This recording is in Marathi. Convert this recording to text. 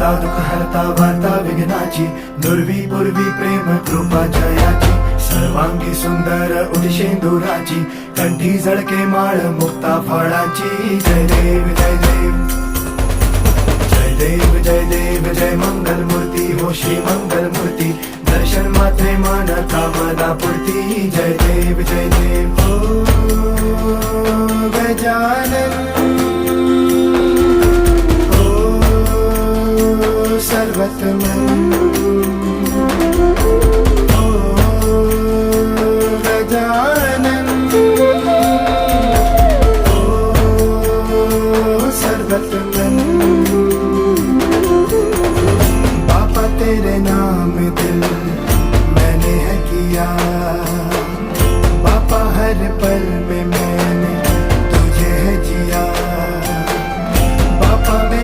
हरता दुःख हरता वार्ता विघ्नाची, दुर्वी पूर्वी प्रेम कृपा जयाची, सर्वांगी सुंदर उदिशेंदुराची, कंठी झळके माळ मुक्ता फळाची. जय देव जय देव जय देव जय देव जय मंगल मूर्ती हो श्री मंगल मूर्ती, दर्शन मात्रे मन कामना पूर्ती. जय देव जय देव हो गजानन हो सर्वतमन हो गजानन हो सर्वतमन. तेरे नाम